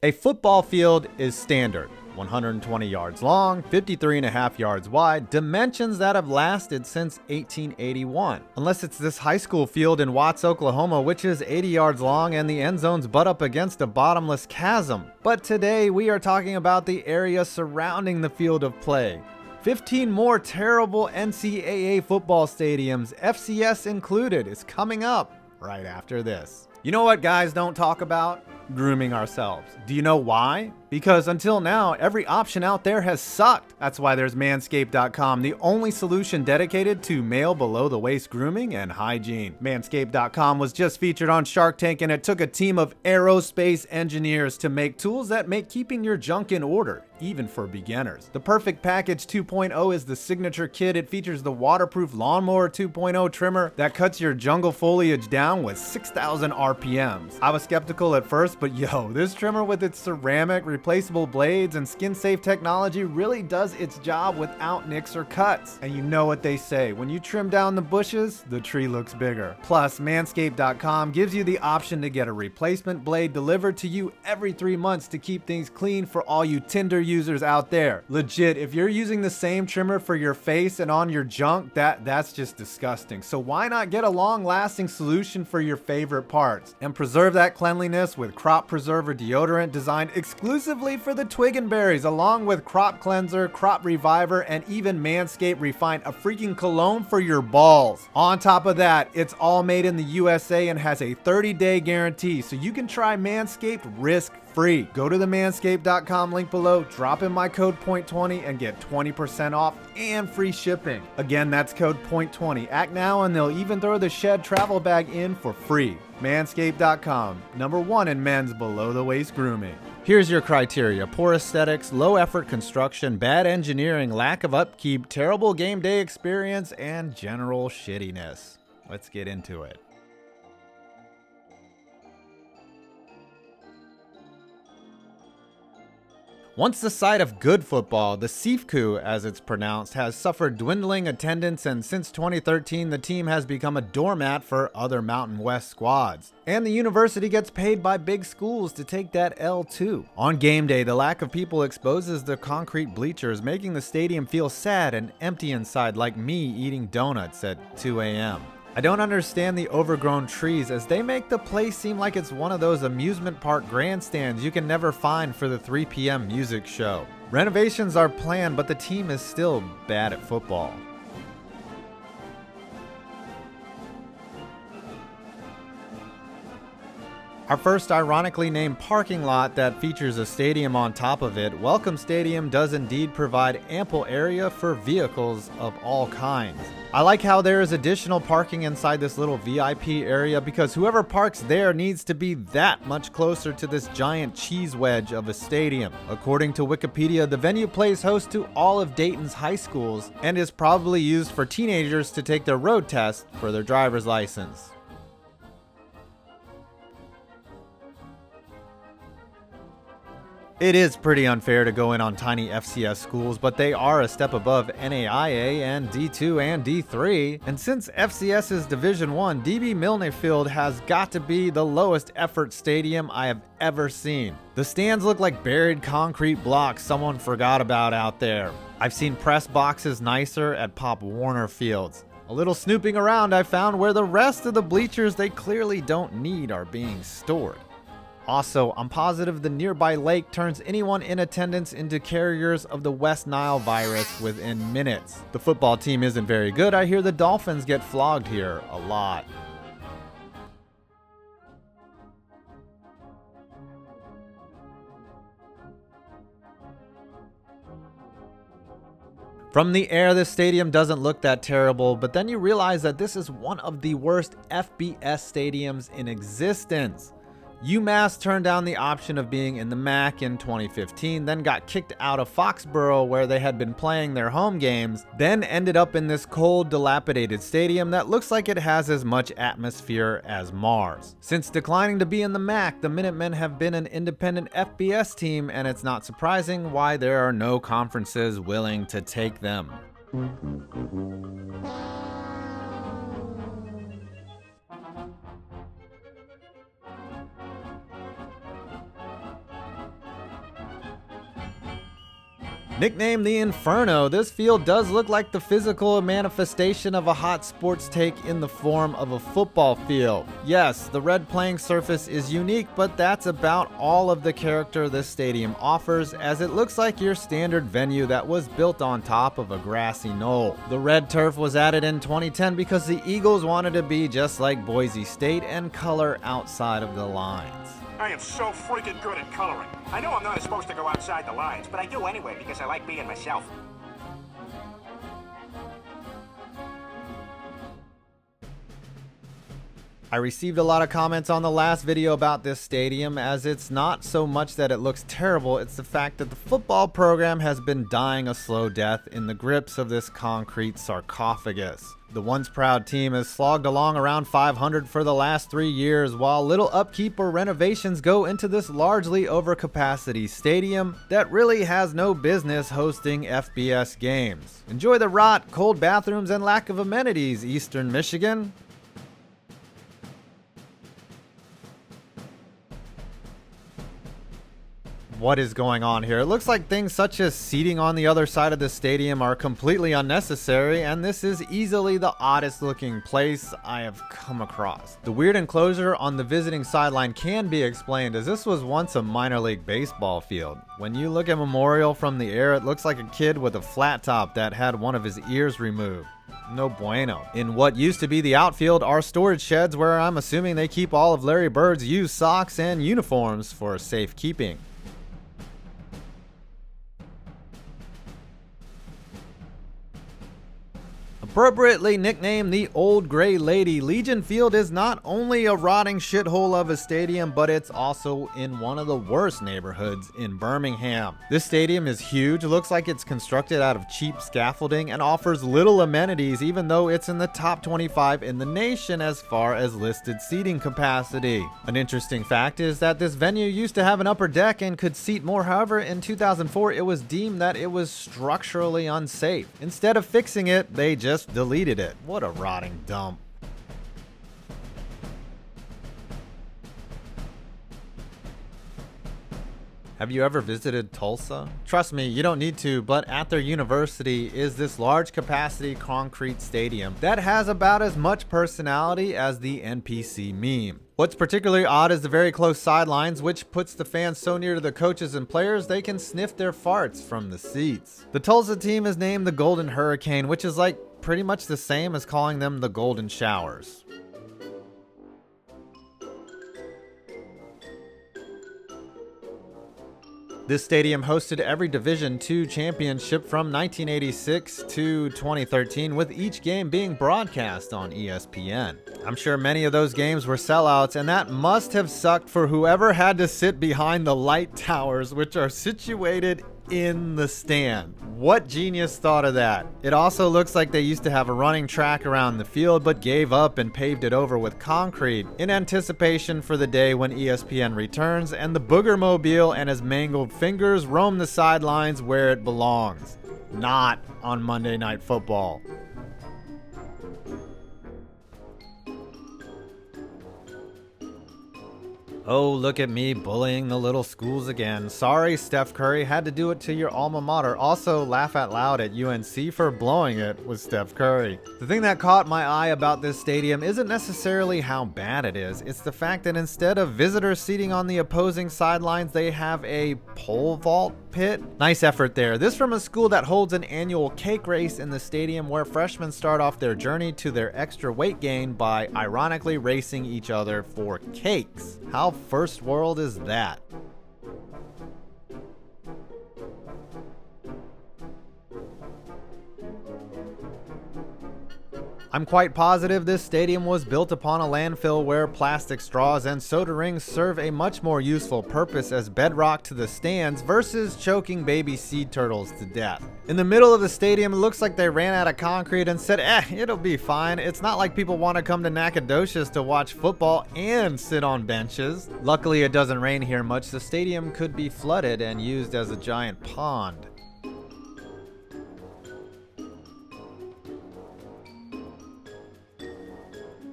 A football field is standard. 120 yards long, 53.5 yards wide, dimensions that have lasted since 1881. Unless it's this high school field in Watts, Oklahoma, which is 80 yards long and the end zones butt up against a bottomless chasm. But today we are talking about the area surrounding the field of play. 15 more terrible NCAA football stadiums, FCS included, is coming up right after this. You know what guys don't talk about? Grooming ourselves. Do you know why? Because until now, every option out there has sucked. That's why there's Manscaped.com, the only solution dedicated to male below-the-waist grooming and hygiene. Manscaped.com was just featured on Shark Tank, and it took a team of aerospace engineers to make tools that make keeping your junk in order, even for beginners. The Perfect Package 2.0 is the signature kit. It features the waterproof Lawnmower 2.0 trimmer that cuts your jungle foliage down with 6,000 RPMs. I was skeptical at first, but yo, this trimmer with its ceramic, replaceable blades, and skin-safe technology really does its job without nicks or cuts. And you know what they say, when you trim down the bushes, the tree looks bigger. Plus, Manscaped.com gives you the option to get a replacement blade delivered to you every 3 months to keep things clean for all you Tinder users out there. Legit, if you're using the same trimmer for your face and on your junk, that's just disgusting. So why not get a long-lasting solution for your favorite parts and preserve that cleanliness with Crop Preserver deodorant designed exclusively for the twig and berries, along with Crop Cleanser, Crop Reviver, and even Manscaped Refined, a freaking cologne for your balls. On top of that, it's all made in the USA and has a 30-day guarantee, so you can try Manscaped risk-free. Go to the manscaped.com link below, drop in my code POINT20 and get 20% off and free shipping. Again, that's code POINT20. Act now and they'll even throw the Shed travel bag in for free. Manscaped.com, #1 in men's below-the-waist grooming. Here's your criteria: poor aesthetics, low effort construction, bad engineering, lack of upkeep, terrible game day experience, and general shittiness. Let's get into it. Once the site of good football, the CFCU, as it's pronounced, has suffered dwindling attendance, and since 2013 the team has become a doormat for other Mountain West squads. And the university gets paid by big schools to take that L too. On game day, the lack of people exposes the concrete bleachers, making the stadium feel sad and empty inside, like me eating donuts at 2 a.m. I don't understand the overgrown trees, as they make the place seem like it's one of those amusement park grandstands you can never find for the 3 p.m. music show. Renovations are planned, but the team is still bad at football. Our first ironically named parking lot that features a stadium on top of it, Welcome Stadium, does indeed provide ample area for vehicles of all kinds. I like how there is additional parking inside this little VIP area, because whoever parks there needs to be that much closer to this giant cheese wedge of a stadium. According to Wikipedia, the venue plays host to all of Dayton's high schools and is probably used for teenagers to take their road test for their driver's license. It is pretty unfair to go in on tiny FCS schools, but they are a step above NAIA and D2 and D3. And since FCS is Division 1, DB Milne Field has got to be the lowest effort stadium I have ever seen. The stands look like buried concrete blocks someone forgot about out there. I've seen press boxes nicer at Pop Warner Fields. A little snooping around, I found where the rest of the bleachers they clearly don't need are being stored. Also, I'm positive the nearby lake turns anyone in attendance into carriers of the West Nile virus within minutes. The football team isn't very good. I hear the Dolphins get flogged here a lot. From the air, this stadium doesn't look that terrible, but then you realize that this is one of the worst FBS stadiums in existence. UMass turned down the option of being in the MAC in 2015, then got kicked out of Foxborough where they had been playing their home games, then ended up in this cold, dilapidated stadium that looks like it has as much atmosphere as Mars. Since declining to be in the MAC, the Minutemen have been an independent FBS team, and it's not surprising why there are no conferences willing to take them. Nicknamed the Inferno, this field does look like the physical manifestation of a hot sports take in the form of a football field. Yes, the red playing surface is unique, but that's about all of the character this stadium offers, as it looks like your standard venue that was built on top of a grassy knoll. The red turf was added in 2010 because the Eagles wanted to be just like Boise State and color outside of the lines. I am so freaking good at coloring. I know I'm not supposed to go outside the lines, but I do anyway because I like being myself. I received a lot of comments on the last video about this stadium, as it's not so much that it looks terrible, it's the fact that the football program has been dying a slow death in the grips of this concrete sarcophagus. The once proud team has slogged along around 500 for the last 3 years, while little upkeep or renovations go into this largely overcapacity stadium that really has no business hosting FBS games. Enjoy the rot, cold bathrooms, and lack of amenities, Eastern Michigan. What is going on here? It looks like things such as seating on the other side of the stadium are completely unnecessary, and this is easily the oddest looking place I have come across. The weird enclosure on the visiting sideline can be explained, as this was once a minor league baseball field. When you look at Memorial from the air, it looks like a kid with a flat top that had one of his ears removed. No bueno. In what used to be the outfield are storage sheds where I'm assuming they keep all of Larry Bird's used socks and uniforms for safekeeping. Appropriately nicknamed the Old Gray Lady, Legion Field is not only a rotting shithole of a stadium, but it's also in one of the worst neighborhoods in Birmingham. This stadium is huge, looks like it's constructed out of cheap scaffolding, and offers little amenities, even though it's in the top 25 in the nation as far as listed seating capacity. An interesting fact is that this venue used to have an upper deck and could seat more. However, in 2004 it was deemed that it was structurally unsafe. Instead of fixing it, they just deleted it. What a rotting dump. Have you ever visited Tulsa? Trust me, you don't need to, but at their university is this large capacity concrete stadium that has about as much personality as the NPC meme. What's particularly odd is the very close sidelines, which puts the fans so near to the coaches and players they can sniff their farts from the seats. The Tulsa team is named the Golden Hurricane, which is like pretty much the same as calling them the Golden Showers. This stadium hosted every Division II championship from 1986 to 2013, with each game being broadcast on ESPN. I'm sure many of those games were sellouts, and that must have sucked for whoever had to sit behind the light towers, which are situated in the stand. What genius thought of that? It also looks like they used to have a running track around the field, but gave up and paved it over with concrete in anticipation for the day when ESPN returns and the Booger Mobile and his mangled fingers roam the sidelines where it belongs. Not on Monday Night Football. Oh, look at me bullying the little schools again. Sorry, Steph Curry, had to do it to your alma mater. Also, laugh out loud at UNC for blowing it with Steph Curry. The thing that caught my eye about this stadium isn't necessarily how bad it is. It's the fact that instead of visitors seating on the opposing sidelines, they have a pole vault pit. Nice effort there. This from a school that holds an annual cake race in the stadium where freshmen start off their journey to their extra weight gain by ironically racing each other for cakes. How first world is that? I'm quite positive this stadium was built upon a landfill where plastic straws and soda rings serve a much more useful purpose as bedrock to the stands versus choking baby sea turtles to death. In the middle of the stadium, it looks like they ran out of concrete and said, it'll be fine. It's not like people want to come to Nacogdoches to watch football and sit on benches. Luckily, it doesn't rain here much. The stadium could be flooded and used as a giant pond.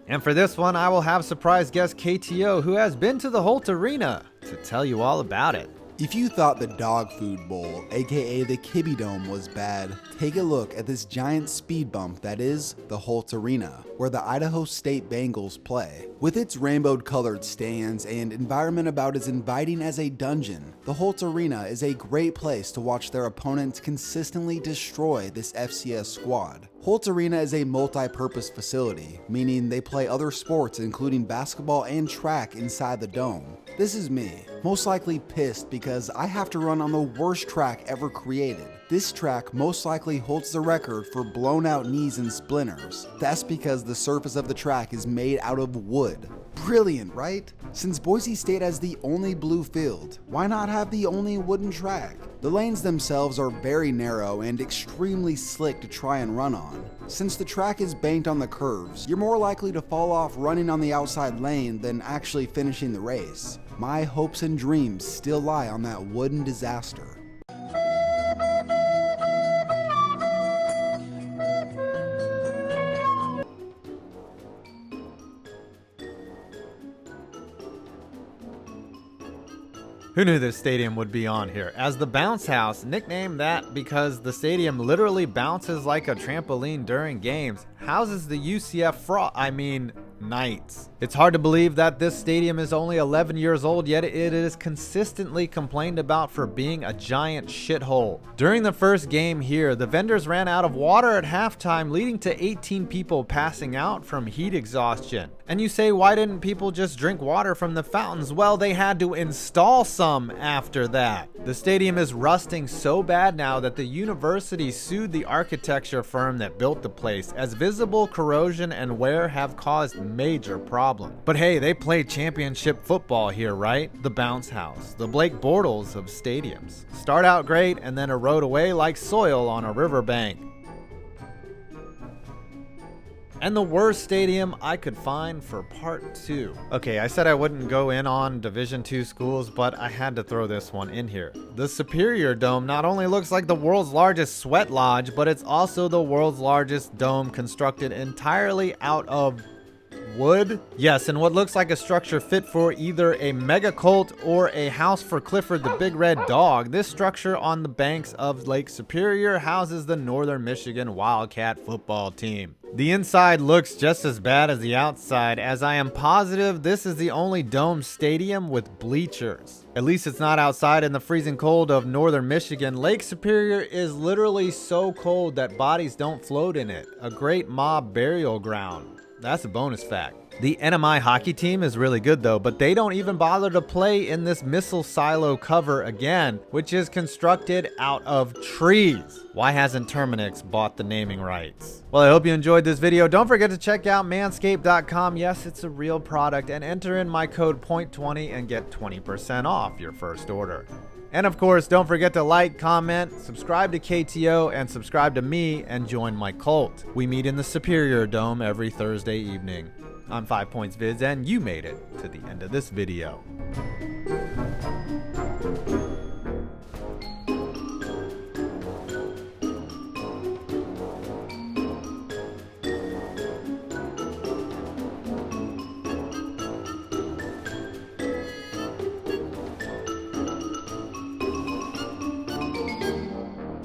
And for this one, I will have surprise guest KTO, who has been to the Holt Arena, to tell you all about it. If you thought the Dog Food Bowl, aka the Kibby Dome, was bad, take a look at this giant speed bump that is the Holt Arena, where the Idaho State Bengals play. With its rainbow-colored stands and environment about as inviting as a dungeon, the Holt Arena is a great place to watch their opponents consistently destroy this FCS squad. Holt Arena is a multi-purpose facility, meaning they play other sports including basketball and track inside the dome. This is me, most likely pissed because I have to run on the worst track ever created. This track most likely holds the record for blown out knees and splinters. That's because the surface of the track is made out of wood. Brilliant, right? Since Boise State has the only blue field, why not have the only wooden track? The lanes themselves are very narrow and extremely slick to try and run on. Since the track is banked on the curves, you're more likely to fall off running on the outside lane than actually finishing the race. My hopes and dreams still lie on that wooden disaster. Who knew this stadium would be on here? As the Bounce House, nicknamed that because the stadium literally bounces like a trampoline during games, houses the UCF Knights. It's hard to believe that this stadium is only 11 years old, yet it is consistently complained about for being a giant shithole. During the first game here, the vendors ran out of water at halftime, leading to 18 people passing out from heat exhaustion. And you say, why didn't people just drink water from the fountains? Well, they had to install some after that. The stadium is rusting so bad now that the university sued the architecture firm that built the place, as visible corrosion and wear have caused major problems. But hey, they play championship football here, right? The Bounce House, the Blake Bortles of stadiums. Start out great and then erode away like soil on a riverbank. And the worst stadium I could find for part 2. Okay, I said I wouldn't go in on Division II schools, but I had to throw this one in here. The Superior Dome not only looks like the world's largest sweat lodge, but it's also the world's largest dome constructed entirely out of wood? Yes, and what looks like a structure fit for either a mega cult or a house for Clifford the Big Red Dog. This structure on the banks of Lake Superior houses the Northern Michigan Wildcat football team. The inside looks just as bad as the outside, as I am positive this is the only dome stadium with bleachers. At least it's not outside in the freezing cold of Northern Michigan. Lake Superior is literally so cold that bodies don't float in it. A great mob burial ground. That's a bonus fact. The NMI hockey team is really good though, but they don't even bother to play in this missile silo cover again, which is constructed out of trees. Why hasn't Terminix bought the naming rights? Well, I hope you enjoyed this video. Don't forget to check out manscaped.com. Yes, it's a real product, and enter in my code POINT20 and get 20% off your first order. And of course, don't forget to like, comment, subscribe to KTO, and subscribe to me and join my cult. We meet in the Superior Dome every Thursday evening. I'm 5 Points Vids, and you made it to the end of this video.